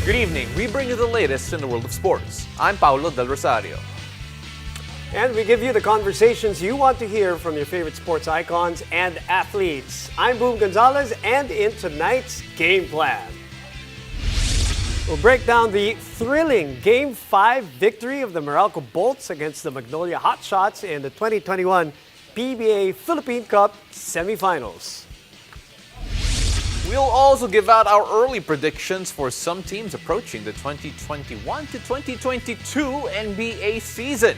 Good evening. We bring you the latest in the world of sports. I'm Paulo Del Rosario. And we give you the conversations you want to hear from your favorite sports icons and athletes. I'm Boom Gonzalez, and in tonight's game plan, we'll break down the thrilling Game 5 victory of the Meralco Bolts against the Magnolia Hotshots in the 2021 PBA Philippine Cup semifinals. We'll also give out our early predictions for some teams approaching the 2021 to 2022 NBA season.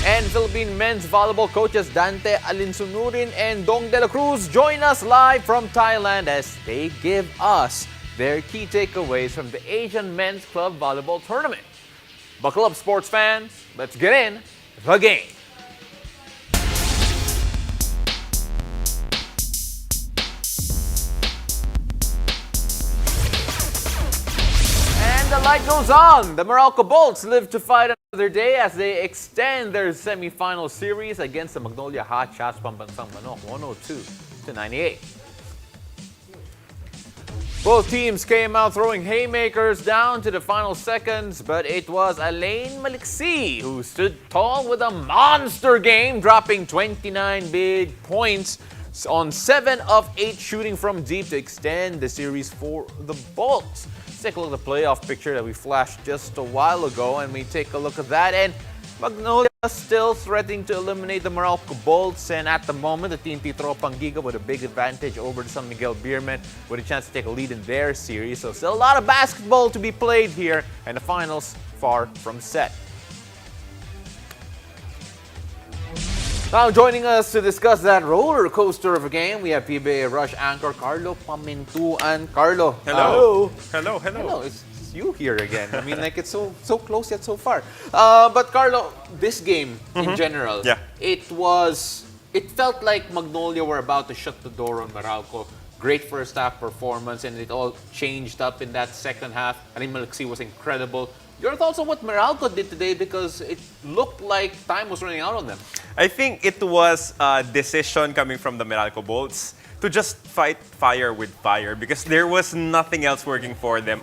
And Philippine men's volleyball coaches Dante, Alinsunurin, and Dela Cruz join us live from Thailand as they give us their key takeaways from the Asian Men's Club Volleyball Tournament. Buckle up, sports fans. Let's get in the game. The light goes on. The Meralco Bolts live to fight another day as they extend their semifinal series against the Magnolia Hotshots Pambansang Manok 102-98. Both teams came out throwing haymakers down to the final seconds, but it was Allein Maliksi who stood tall with a monster game, dropping 29 big points on 7 of 8 shooting from deep to extend the series for the Bolts. Take a look at the playoff picture that we flashed just a while ago, and we take a look at that. And Magnolia still threatening to eliminate the Meralco Bolts, and at the moment, the TNT Tropang Giga with a big advantage over the San Miguel Beermen with a chance to take a lead in their series. So still a lot of basketball to be played here, and the finals far from set. Now joining us to discuss that roller coaster of a game, we have PBA Rush anchor Carlo Pamintuan. Carlo. Hello. Hello, it's you here again. I mean, like, it's so close yet so far. But Carlo, this game in general, it felt like Magnolia were about to shut the door on Meralco. Great first half performance, and it all changed up in that second half. I think Maliksi was incredible. Your thoughts on what Meralco did today, because it looked like time was running out on them? I think it was a decision coming from the Meralco Bolts to just fight fire with fire because there was nothing else working for them.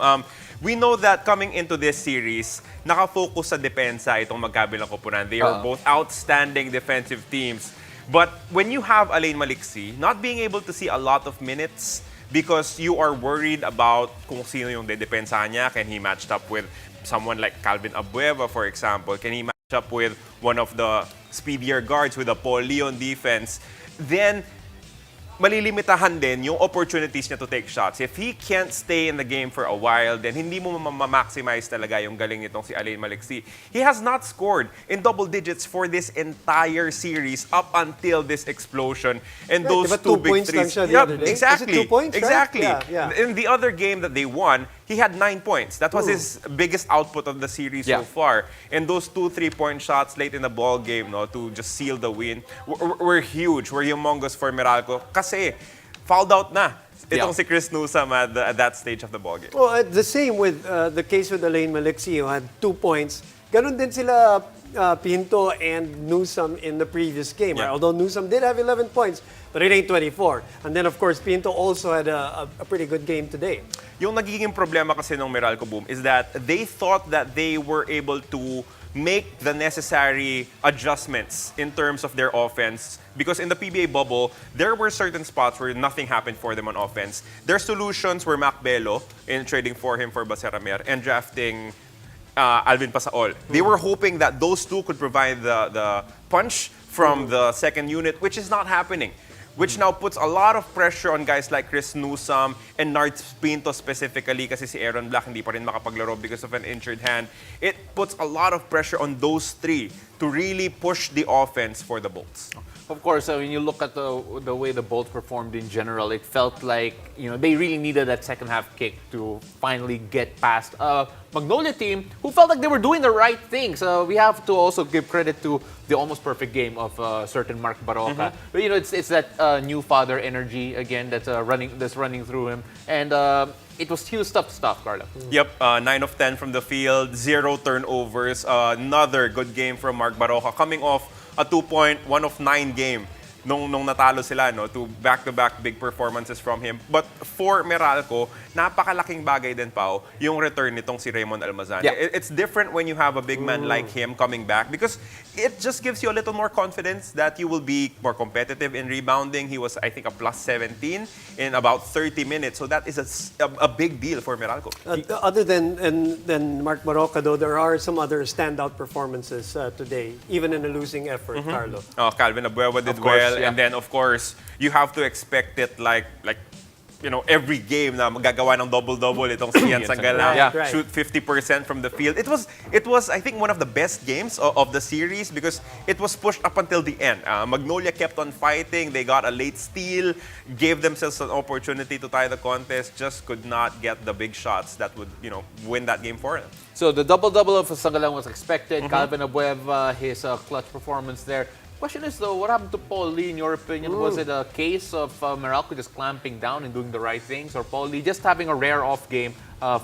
We know that coming into this series, nakafocus sa depensa itong magkabilang koponan. They are both outstanding defensive teams. But when you have Allein Maliksi not being able to see a lot of minutes because you are worried about kung sino yung dedepensahan niya, can he match up with someone like Calvin Abueva, for example? Can he match up with one of the speedier guards with a Paul Leon defense? Then, malilimitahan din yung opportunities niya to take shots. If he can't stay in the game for a while, then hindi mo ma-maximize talaga yung galing nitong si Allein Maliksi. He has not scored in double digits for this entire series up until this explosion. And those two big threes. Exactly. 2 points, exactly. Right? Yeah. In the other game that they won, he had 9 points. That was his biggest output of the series so far. And those 2 3-point shots late in the ball game, to just seal the win were huge, were humongous for Meralco. Kasi fouled out na itong si Chris Newsome at that stage of the ball game. Well, the same with the case with Allein Maliksi, who had 2 points. Ganun din sila Pinto and Newsome in the previous game. Yeah. Although Newsome did have 11 points, but it ain't 24. And then, of course, Pinto also had a pretty good game today. Yung nagiging problema kasi ng Meralco Boom is that they thought that they were able to make the necessary adjustments in terms of their offense, because in the PBA bubble, there were certain spots where nothing happened for them on offense. Their solutions were Mac Bello in trading for him for Baseramer and drafting Alvin Pasaol. They were hoping that those two could provide the punch from the second unit, which is not happening. Which now puts a lot of pressure on guys like Chris Newsome and Nards Pinto specifically, kasi si Aaron Black hindi pa rin makapaglaro because of an injured hand. It puts a lot of pressure on those three to really push the offense for the Bolts. Of course, when you look at the way the Bolts performed in general, it felt like they really needed that second half kick to finally get past a Magnolia team who felt like they were doing the right things. We have to also give credit to the almost perfect game of certain Mark Baroka. But it's that new father energy again that's running through him, and he was tough stuff, Carlo. Yep, 9 of 10 from the field, 0 turnovers. Another good game from Mark Baroka, coming off a 2-point, 1 of 9 game nung natalo sila, no, to back-to-back big performances from him. But for Meralco, napakalaking bagay din, Pao, yung return nitong si Raymond Almazan. Yeah. It's different when you have a big man like him coming back because it just gives you a little more confidence that you will be more competitive in rebounding. He was, I think, a plus 17 in about 30 minutes. So that is a big deal for Meralco. Other than Mark Baroka, though, there are some other standout performances today, even in a losing effort, Carlo. Oh, Calvin Abueva did course, well, yeah. and then of course you have to expect it like every game na magagawa ng double-double itong si Ian Sangala. Yeah. Right. Shoot 50% from the field. It was I think one of the best games of the series because it was pushed up until the end. Magnolia kept on fighting. They got a late steal, gave themselves an opportunity to tie the contest, just could not get the big shots that would, win that game for them. So the double-double of Sangalang was expected. Calvin Abueva, his clutch performance there. Question is though, what happened to Paul Lee in your opinion? Was it a case of Meralco just clamping down and doing the right things, or Paul Lee just having a rare off game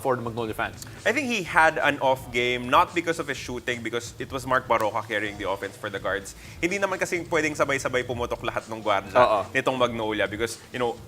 for the Magnolia fans? I think he had an off game, not because of his shooting, because it was Mark Baroka carrying the offense for the guards. Hindi naman kasi pwedeng sabay-sabay pumutok lahat ng guardia nitong Magnolia because,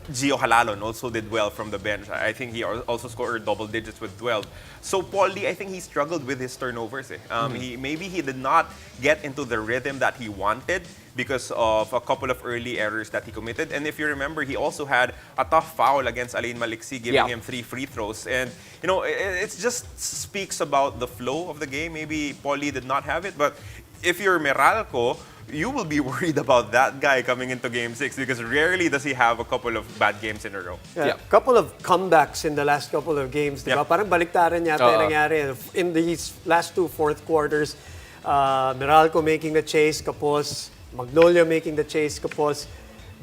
Gio Halalon also did well from the bench. I think he also scored double digits with 12. So Paul Lee, I think he struggled with his turnovers. Maybe he did not get into the rhythm that he wanted because of a couple of early errors that he committed. And if you remember, he also had a tough foul against Allein Maliksi, giving him 3 free throws. And, it just speaks about the flow of the game. Maybe Paul Lee did not have it, but if you're Meralco, you will be worried about that guy coming into Game 6 because rarely does he have a couple of bad games in a row. Yeah. Couple of comebacks in the last couple of games, di ba? Parang baliktaran yata yung nangyari. In these last 2 fourth quarters, Meralco making the chase, kapos. Magnolia making the chase, kapos.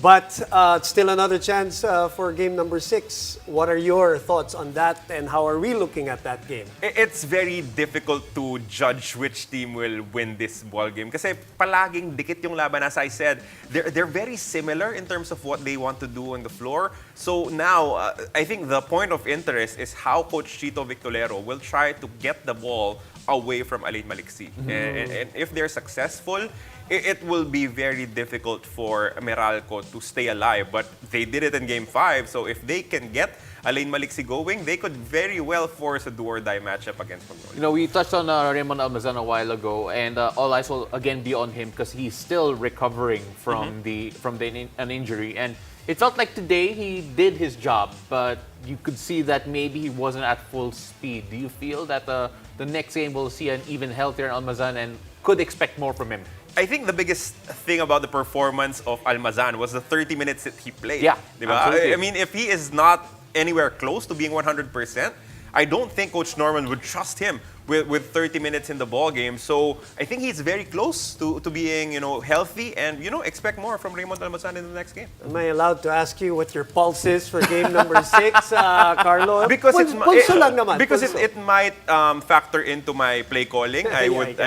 But still another chance for game number 6. What are your thoughts on that, and how are we looking at that game? It's very difficult to judge which team will win this ball game kasi palaging dikit yung laban. As I said, they're very similar in terms of what they want to do on the floor. So now, I think the point of interest is how Coach Chito Victolero will try to get the ball away from Allein Maliksi. And if they're successful, it will be very difficult for Meralco to stay alive. But they did it in Game 5, so if they can get Allein Maliksi going, they could very well force a do-or-die matchup against Magnolia. We touched on Raymond Almazan a while ago, and all eyes will again be on him because he's still recovering from an injury. And it felt like today he did his job, but you could see that maybe he wasn't at full speed. Do you feel that the next game will see an even healthier Almazan and could expect more from him? I think the biggest thing about the performance of Almazan was the 30 minutes that he played. Yeah, diba? absolutely. I mean, if he is not anywhere close to being 100%, I don't think Coach Norman would trust him with 30 minutes in the ball game. So I think he's very close to being, healthy, and, expect more from Raymond Almazan in the next game. Am I allowed to ask you what your pulse is for game number 6, Carlo? Because Pulso lang naman. Because Pulso. it might factor into my play calling. I would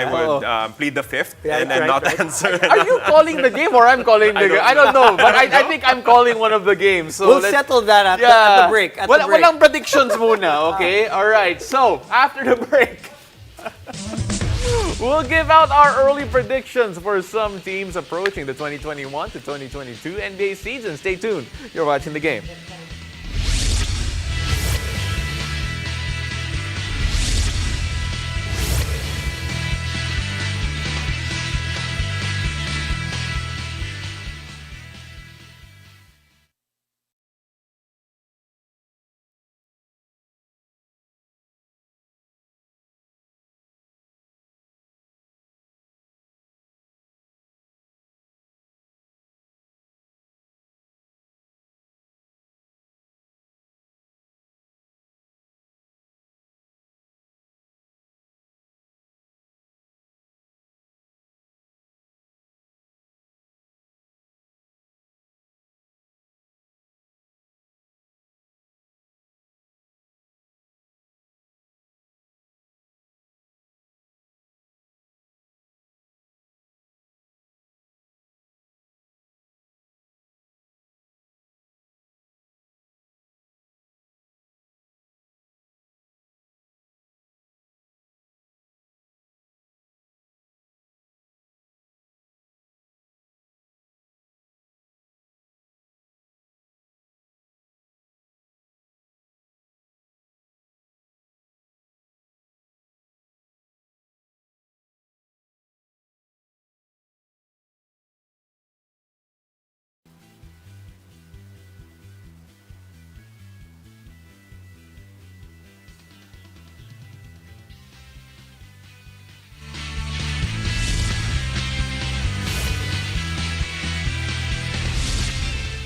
plead the fifth and not answer. Are you calling the game or I'm calling the game? I don't know, but I think I'm calling one of the games. So We'll settle that at the break. At the break. Walang predictions muna, okay? All right, so after the break, we'll give out our early predictions for some teams approaching the 2021 to 2022 NBA season. Stay tuned. You're watching The Game.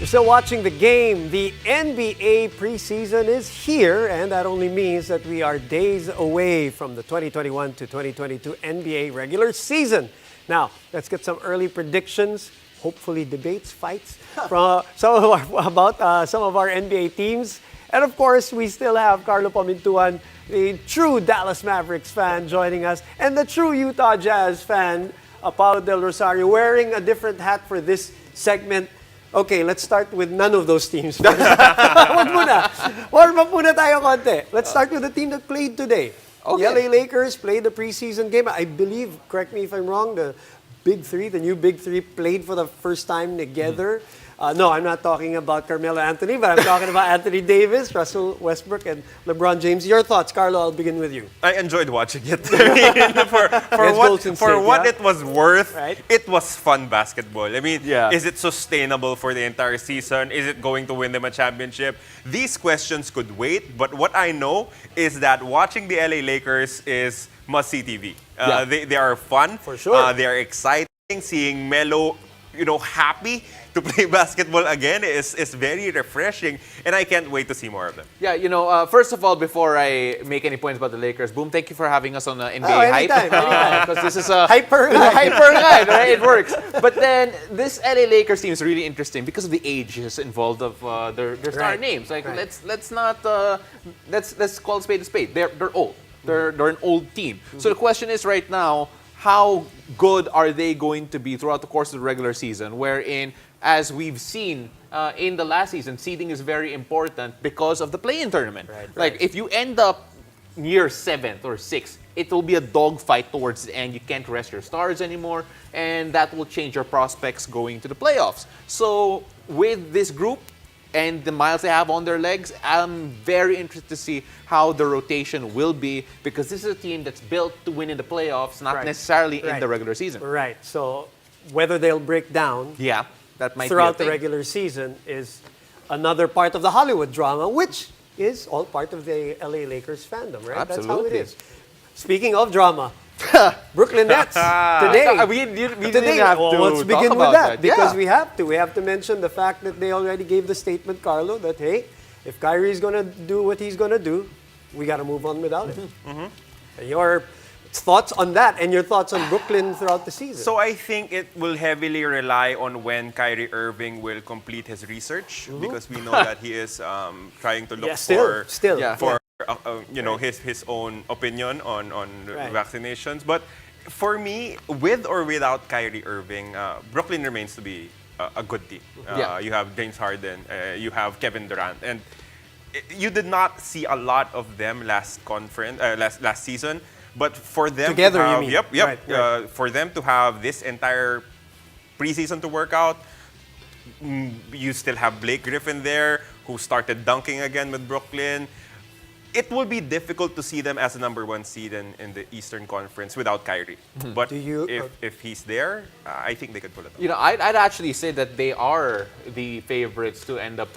You're still watching the game. The NBA preseason is here, and that only means that we are days away from the 2021 to 2022 NBA regular season. Now, let's get some early predictions, hopefully debates, fights, from some of our NBA teams. And of course, we still have Carlo Pamintuan, the true Dallas Mavericks fan, joining us, and the true Utah Jazz fan, Paulo Del Rosario, wearing a different hat for this segment. Okay, let's start with none of those teams. Wag muna. Warm up muna tayo konti. Let's start with the team that played today. Okay. The LA Lakers played the preseason game. I believe, correct me if I'm wrong, the new Big Three played for the first time together. No, I'm not talking about Carmelo Anthony, but I'm talking about Anthony Davis, Russell Westbrook, and LeBron James. Your thoughts, Carlo, I'll begin with you. I enjoyed watching it. for what it was worth, right? It was fun basketball. I mean, Yeah. Is it sustainable for the entire season? Is it going to win them a championship? These questions could wait, but what I know is that watching the LA Lakers is must-see TV. Yeah. They are fun. For sure. They are exciting. Seeing Melo, happy to play basketball again is very refreshing, and I can't wait to see more of them. Yeah, first of all, before I make any points about the Lakers, Boom, thank you for having us on the NBA Hype. anytime. Because this is a Hyper guide, right? It works. But then, this LA Lakers team is really interesting because of the ages involved of their star Right. names. Like, Right. let's not, let's call a spade a spade. They're old. They're an old team. So the question is right now, how good are they going to be throughout the course of the regular season? Wherein, as we've seen in the last season, seeding is very important because of the play-in tournament. Like, if you end up near 7th or 6th, it will be a dogfight towards the end. You can't rest your stars anymore, and that will change your prospects going to the playoffs. So, with this group, and the miles they have on their legs, I'm very interested to see how the rotation will be, because this is a team that's built to win in the playoffs, not Right. necessarily in Right. the regular season. Right. So whether they'll break down Yeah, that might throughout be the a thing. regular season is another part of the Hollywood drama, which is all part of the LA Lakers fandom, right? That's how it Absolutely. is. Speaking of drama, Brooklyn Nets today. We didn't Today, have well, to let's talk begin with about that because Yeah. we have to. We have to mention the fact that they already gave the statement, Carlo, that hey, if Kyrie's gonna do what he's gonna do, we got to move on without him. Your thoughts on that and your thoughts on Brooklyn throughout the season? So I think it will heavily rely on when Kyrie Irving will complete his research, because we know that he is trying to look yeah, still, Yeah. for his own opinion on Right. vaccinations. But for me, with or without Kyrie Irving, Brooklyn remains to be a good team. Yeah. You have James Harden, you have Kevin Durant, and you did not see a lot of them last season. But for them Together, to have, you mean? Yep. Right. For them to have this entire preseason to work out, you still have Blake Griffin there, who started dunking again with Brooklyn. It will be difficult to see them as a number 1 seed in the Eastern Conference without Kyrie. But Do you- if he's there, I think they could pull it off. I'd actually say that they are the favorites to end up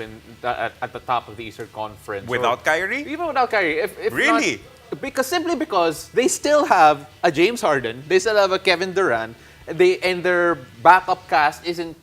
at the top of the Eastern Conference. Without Kyrie? Even without Kyrie. If Really? Simply because they still have a James Harden, they still have a Kevin Durant, and their backup cast isn't,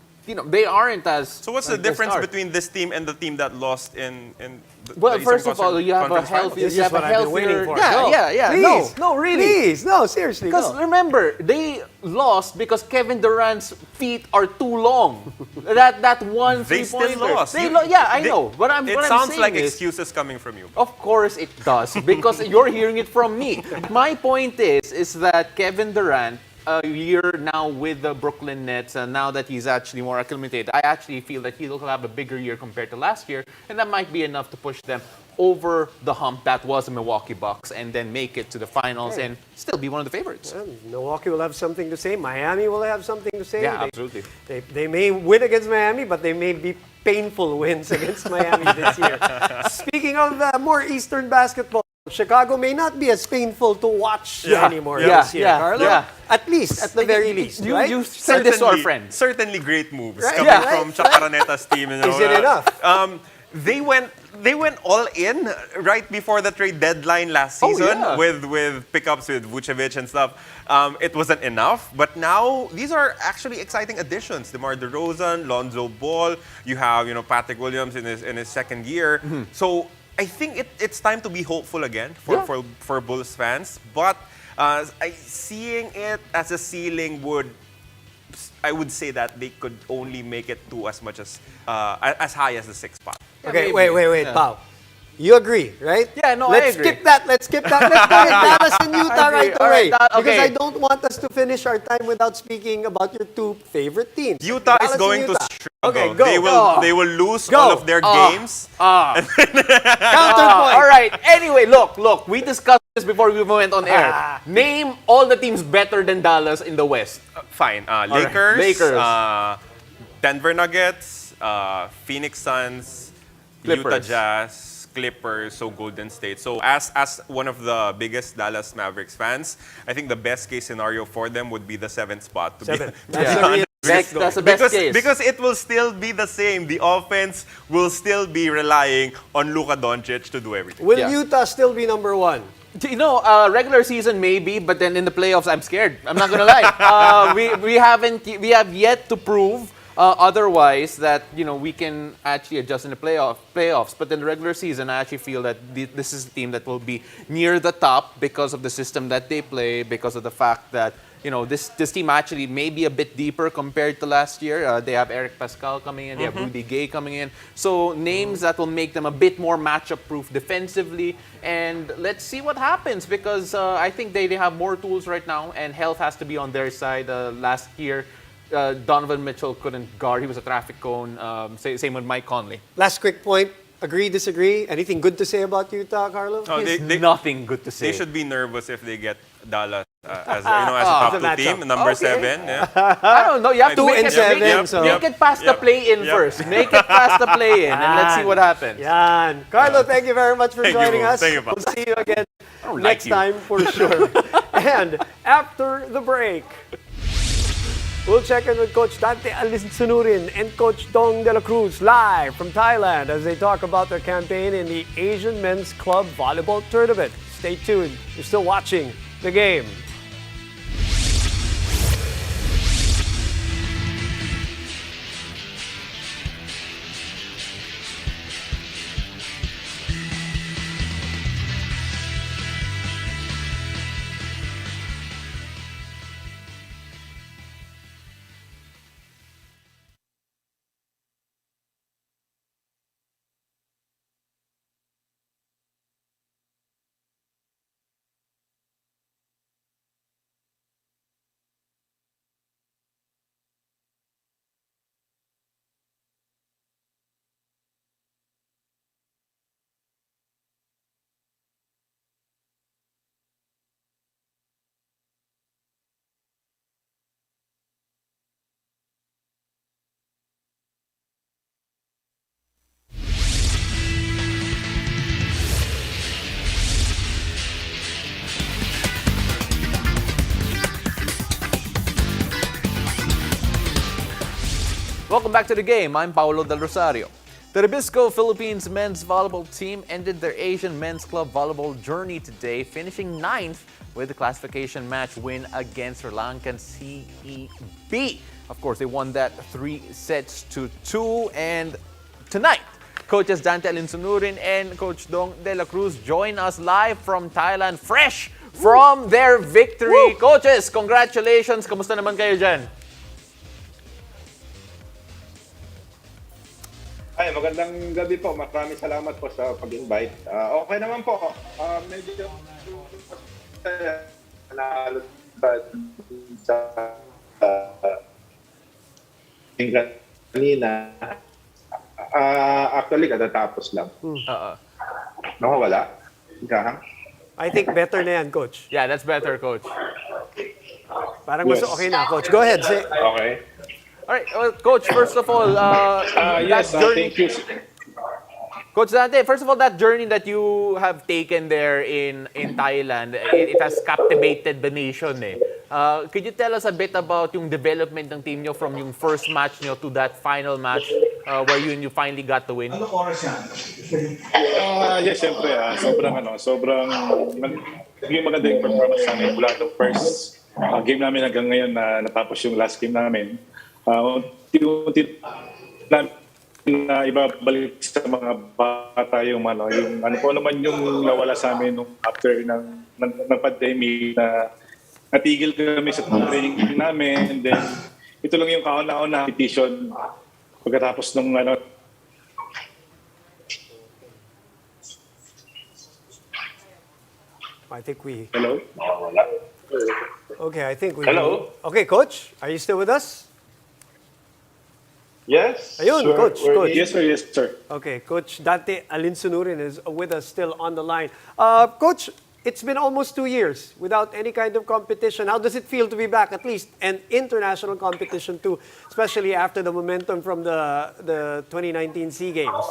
they aren't as. So what's the difference between this team and the team that lost in the Well, Eastern first of all, you have a Conference Finals? healthier. This You is have a what I've been healthier. waiting for. Yeah. Please. No, really. Please, no, seriously. Because no. remember, they lost because Kevin Durant's feet are too long. that one They three-pointer. still lost. I know. What I'm It what I'm sounds saying like is, excuses coming from you. of course it does, because you're hearing it from me. My point is that Kevin Durant, a year now with the Brooklyn Nets, and now that he's actually more acclimated, I actually feel that he'll have a bigger year compared to last year, and that might be enough to push them over the hump that was the Milwaukee Bucks, and then make it to the finals and still be one of the favorites. Milwaukee will have something to say. Miami will have something to say. Yeah, absolutely. They may win against Miami, but they may be painful wins against Miami this year. Speaking of more Eastern basketball, Chicago may not be as painful to watch anymore this year, Carlo. Yeah. At least, at the very least, right? You said this to our friends. Certainly great moves Right, coming yeah, from Chaparaneta's team. Is it enough? They went they went all in right before the trade deadline last Oh, season yeah. with pickups with Vucevic and stuff. It wasn't enough, but now these are actually exciting additions. DeMar DeRozan, Lonzo Ball. You have Patrick Williams in his second year. So I think it's time to be hopeful again for Bulls fans. But seeing it as a ceiling I would say that they could only make it to as high as the sixth spot. Okay, maybe. wait, Yeah. Pao. You agree, right? Yeah, no, I Let's agree. skip that. Let's skip that. Let's go with Dallas and Utah agree. right All away. right, okay. Because I don't want us to finish our time without speaking about your two favorite teams. Utah Dallas is and going to Utah. struggle. Okay, go. They will lose Go. all of their games. Counterpoint. All right. Anyway, look. We discussed this before we went on air. Name all the teams better than Dallas in the West. Fine. right. Lakers. Lakers. Denver Nuggets. Phoenix Suns. Utah Clippers. Jazz. Clippers. So Golden State. So as one of the biggest Dallas Mavericks fans, I think the best case scenario for them would be the seventh spot. To Seven. Be, That's Yeah. the real- That's the best case. because it will still be the same. The offense will still be relying on Luka Doncic to do everything. Will Yeah. Utah still be number one? Regular season maybe, but then in the playoffs, I'm scared. I'm not gonna lie. We have yet to prove otherwise that we can actually adjust in the playoffs. But in the regular season, I actually feel that this is a team that will be near the top because of the system that they play, because of the fact that this team actually may be a bit deeper compared to last year. They have Eric Pascal coming in, they have Rudy Gay coming in. So names that will make them a bit more matchup-proof defensively. And let's see what happens because I think they have more tools right now and health has to be on their side. Last year, Donovan Mitchell couldn't guard. He was a traffic cone. Same with Mike Conley. Last quick point. Agree, disagree? Anything good to say about Utah, Carlo? Oh, There's nothing good to say. They should be nervous if they get Dallas as a top the two matchup. team, number Okay. 7. Yeah. I don't know. You have to 2 make and it, 7, make it, so- make it past the Yep. play-in Yep. first. Make it past the play-in, and let's see what happens. Yan. Carlo, thank you very much for Thank you, joining Bo. us. Thank you, Bo. We'll see you again don't like next you. time for sure. And after the break, we'll check in with Coach Dante Alinsunurin and Coach Dela Cruz live from Thailand as they talk about their campaign in the Asian Men's Club Volleyball Tournament. Stay tuned. You're still watching the game. Welcome back to the game. I'm Paulo Del Rosario. The Nabisco Philippines men's volleyball team ended their Asian Men's Club volleyball journey today, finishing 9th with a classification match win against Sri Lankan CEB. Of course, they won that 3-2. And tonight, coaches Dante Alinsunurin and Coach Dela Cruz join us live from Thailand, fresh from their victory. Coaches, congratulations. Kamusta naman kayo dyan? Ay, magandang gabi po. Maraming salamat po sa pag-invite. Okay naman po. Medyo nanalo sa kanina. Actually, katatapos lang. Nakawala? Ikahang? I think better na yan, Coach. Yeah, that's better, Coach. Parang mas okay na, Coach. Go ahead. Say, Okay. All right, well, Coach, first of all, Yes, that journey, thank you. Coach Dante, first of all, that journey that you have taken there in Thailand, it has captivated the nation. Could you tell us a bit about yung development ng team nyo from yung first match nyo to that final match where you finally got the win? Yes, siyempre, sobrang naging maganda yung performance namin mula nung first game namin hanggang ngayon na natapos yung last game namin. Unti-unti na ibabalik sa mga bata yung po naman yung nawala sa amin nung after ng pandemic na natigil kami sa training namin. Then ito lang yung kauna-una competition pagkatapos nung I think we... Hello? Okay, I think we... Hello? Okay, Coach, are you still with us? Yes. Ayun, sir, Coach, we're Coach. in. Yes, sir. Yes, sir. Okay, Coach Dante Alinsunurin is with us still on the line. Coach, it's been almost 2 years without any kind of competition. How does it feel to be back, at least, and international competition too, especially after the momentum from the 2019 SEA Games?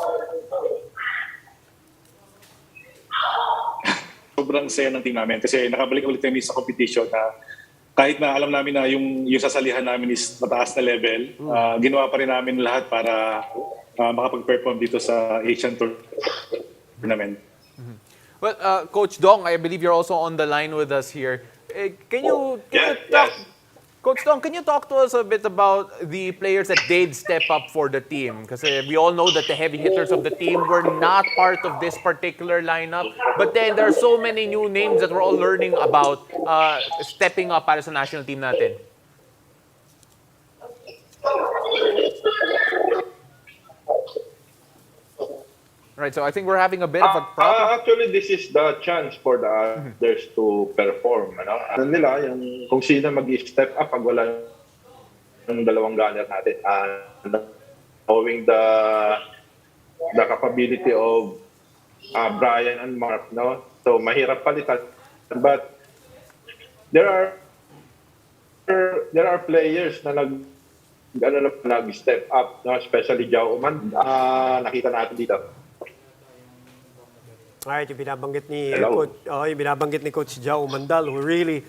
Sobrang saya ng team namin kasi nakabalik ulit kami sa competition na kahit na alam namin na yung sasalihan namin is mataas na level, ginawa pa rin namin lahat para makapag-perform dito sa Asian Tournament. Well, Coach Dong, I believe you're also on the line with us here. Can you talk, Coach Dong, can you talk to us a bit about the players that did step up for the team? Because we all know that the heavy hitters of the team were not part of this particular lineup. But then there are so many new names that we're all learning about stepping up para sa national team natin. Right, so I think we're having a bit of a problem. Actually, this is the chance for the others to perform. Ano nila, yung kung sino mag-step up pag wala yung dalawang gunner natin. Knowing the capability of Brian and Mark, no? So mahirap palitan. But there are players na nag-step up, no? Especially Jao Uman. Nakita natin dito. Alright, yung binabanggit ni Hello. Coach, yung binabanggit ni Coach Jao Mandal, who really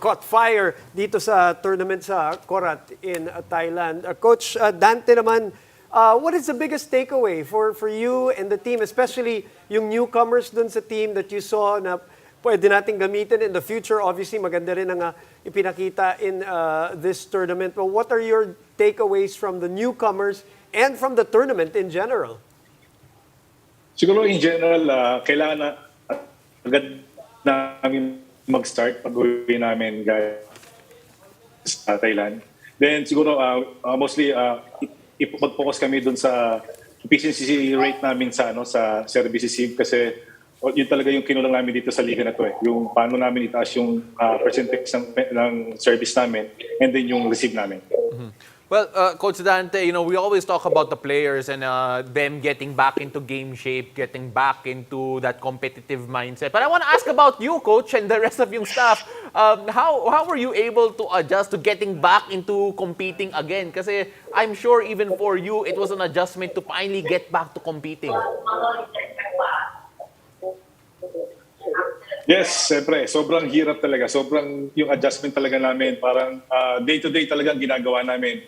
caught fire dito sa tournament sa Korat in Thailand. Coach Dante naman, what is the biggest takeaway for you and the team, especially yung newcomers dun sa team that you saw na pwede nating gamitin in the future? Obviously, maganda rin ang ipinakita in this tournament. But what are your takeaways from the newcomers and from the tournament in general? Siguro in general, kailangan na agad namin mag-start pag-uwi namin guys sa Thailand. Then siguro mostly ipag-focus kami dun sa efficiency rate namin sa service receive kasi yun talaga yung kinulang namin dito sa liga na to yung paano namin itaas yung percentage ng service namin and then yung receive namin. Well, Coach Dante, we always talk about the players and them getting back into game shape, getting back into that competitive mindset. But I want to ask about you, Coach, and the rest of your staff. How were you able to adjust to getting back into competing again? Kasi I'm sure even for you, it was an adjustment to finally get back to competing. Yes, siyempre. Sobrang hirap talaga. Sobrang yung adjustment talaga namin. Parang day-to-day talagang ginagawa namin.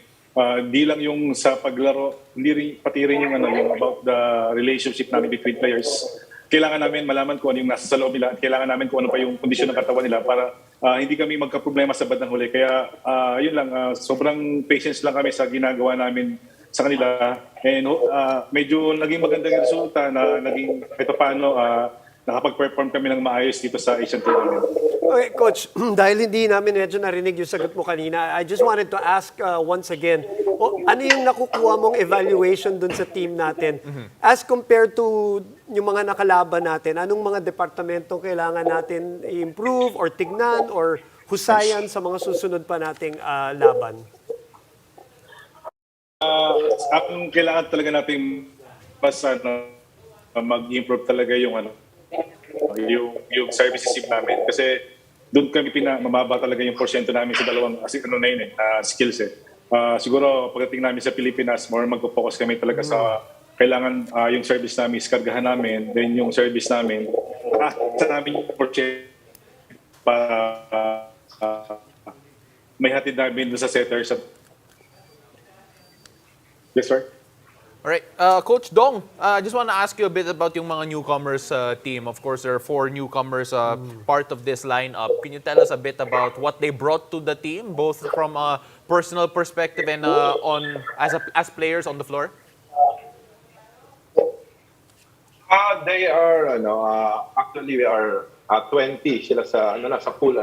Di lang yung sa paglaro, pati rin yung about the relationship namin between players. Kailangan namin malaman kung ano yung nasa sa loob nila at kailangan namin kung ano pa yung kondisyon ng katawan nila para hindi kami magka-problema sa bandang huli. Kaya yun lang, sobrang patience lang kami sa ginagawa namin sa kanila. And medyo naging magandang resulta na naging ito paano nakapag-perform kami ng maayos dito sa Asian Tournament. Okay, Coach, dahil hindi namin medyo narinig yung sagot mo kanina, I just wanted to ask once again, ano yung nakukuha mong evaluation dun sa team natin as compared to yung mga nakalaban natin? Anong mga departamento kailangan natin i-improve or tignan or husayan sa mga susunod pa nating laban? Ang kailangan talaga natin mag-improve talaga yung yung service receive namin kasi doon kami mababa talaga yung porsyento namin sa dalawang skills siguro pagdating namin sa Pilipinas more magpo-focus kami talaga sa kailangan yung service namin iskargahan namin then yung service namin sa namin yung porsyento para may hatid namin doon sa setters. Yes, sir? All right, Coach Dong, I just want to ask you a bit about yung mga newcomers team. Of course, there are 4 newcomers part of this lineup. Can you tell us a bit about what they brought to the team, both from a personal perspective and as players on the floor? They are actually we are 20 sila sa sa pool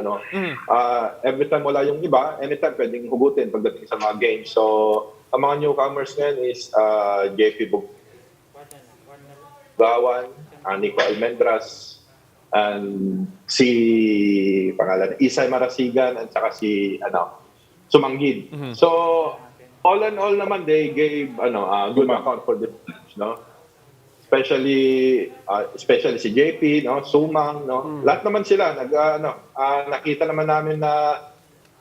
every time wala yung iba, anytime pwedeng hugutin pagdating sa mga games. So ang mga newcomers ngayon is JP Bugawan, Nico Almendras, and si Isay Marasigan at saka si Sumanggid. So all in all naman they gave good account for the match, especially si JP, Sumang, lahat naman sila nakita naman namin na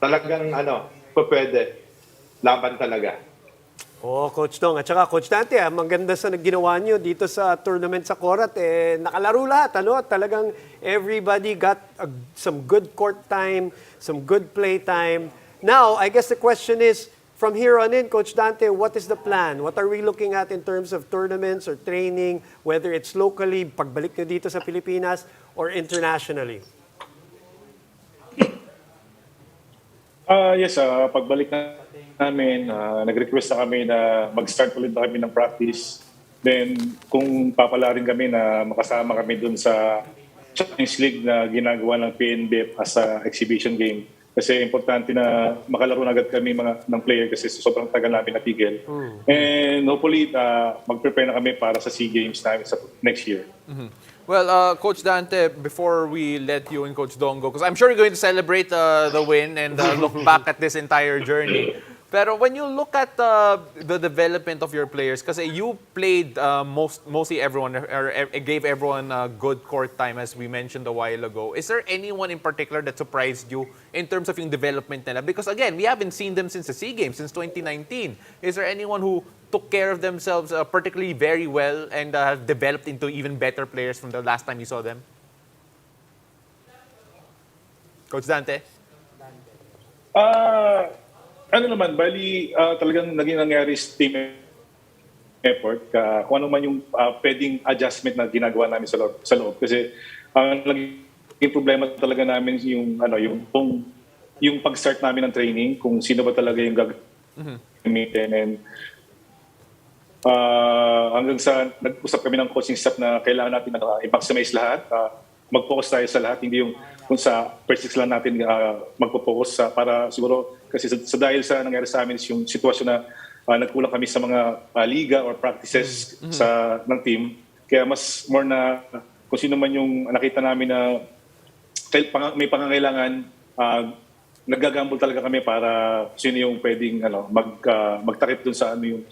talagang pwede laban talaga. Oh, Coach Dong. At saka, Coach Dante, maganda sa ginawa nyo dito sa tournament sa Korat. Nakalaro lahat, Talagang everybody got some good court time, some good play time. Now, I guess the question is, from here on in, Coach Dante, what is the plan? What are we looking at in terms of tournaments or training, whether it's locally, pagbalik nyo dito sa Pilipinas, or internationally? Yes, pagbalik namin, nag-request na kami na mag-start ulit na kami ng practice. Then, kung papala rin kami na makasama kami dun sa Champions League na ginagawa ng PNBF as a exhibition game. Kasi importante na makalaro na agad kami ng player kasi sobrang tagal namin natigil. And hopefully, mag-prepare na kami para sa SEA Games namin sa next year. Well, Coach Dante, before we let you and Coach Dong go, because I'm sure you're going to celebrate the win and look back at this entire journey. Pero when you look at the development of your players, kasi you played mostly everyone, or gave everyone good court time as we mentioned a while ago. Is there anyone in particular that surprised you in terms of yung development nila? Because again, we haven't seen them since the SEA Games, since 2019. Is there anyone who took care of themselves particularly very well and have developed into even better players from the last time you saw them? Coach Dante? Talagang naging nangyari sa team effort. Kung ano man yung pwedeng adjustment na ginagawa namin sa loob. Kasi naging problema talaga namin yung pag-start namin ng training, kung sino ba talaga yung gagamitin. And hanggang sa nag-usap kami ng coaching staff na kailangan natin i-maximize lahat. Mag-focus tayo sa lahat, hindi yung kung sa first six lang natin magpo-focus para siguro kasi dahil sa nangyari sa amin yung sitwasyon na nagkulang kami sa mga liga or practices ng team. Kaya mas more na kung sino man yung nakita namin na may pangangailangan, nagagambol talaga kami para sino yung pwedeng magtakip dun sa yung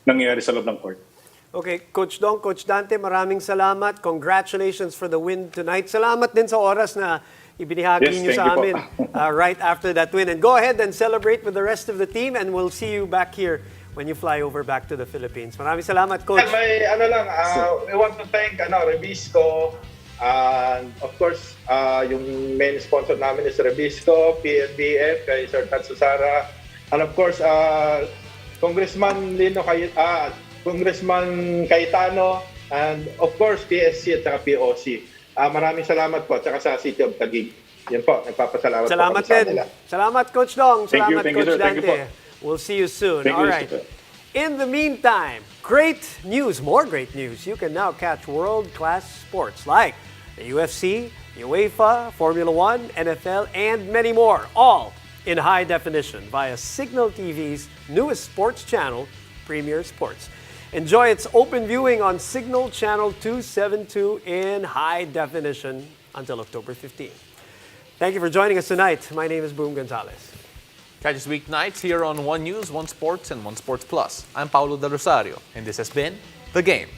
nangyayari sa loob ng court. Okay, Coach Dong, Coach Dante, maraming salamat. Congratulations for the win tonight. Salamat din sa oras na ibinahagi niyo sa amin right after that win. And go ahead and celebrate with the rest of the team and we'll see you back here when you fly over back to the Philippines. Maraming salamat, Coach. May we want to thank Rebisco, and of course, yung main sponsor namin is Rebisco, PNBF, kay Sir Tatsusara, and of course, Congressman Congressman Cayetano, and of course, PSC at saka POC. Maraming salamat po at saka sa City of Taguig. Yan po, nagpapasalamat po kami sa kanila. Salamat, Coach Dong. Salamat, Thank you, Coach sir. Thank you Dante. We'll see you soon. All right. In the meantime, great news, more great news. You can now catch world-class sports like the UFC, UEFA, Formula One, NFL, and many more, all in high definition via Signal TV's newest sports channel, Premier Sports. Enjoy its open viewing on Signal Channel 272 in high definition until October 15. Thank you for joining us tonight. My name is Boom Gonzalez. Catch us weeknights here on One News, One Sports, and One Sports Plus. I'm Paulo Del Rosario, and this has been The Game.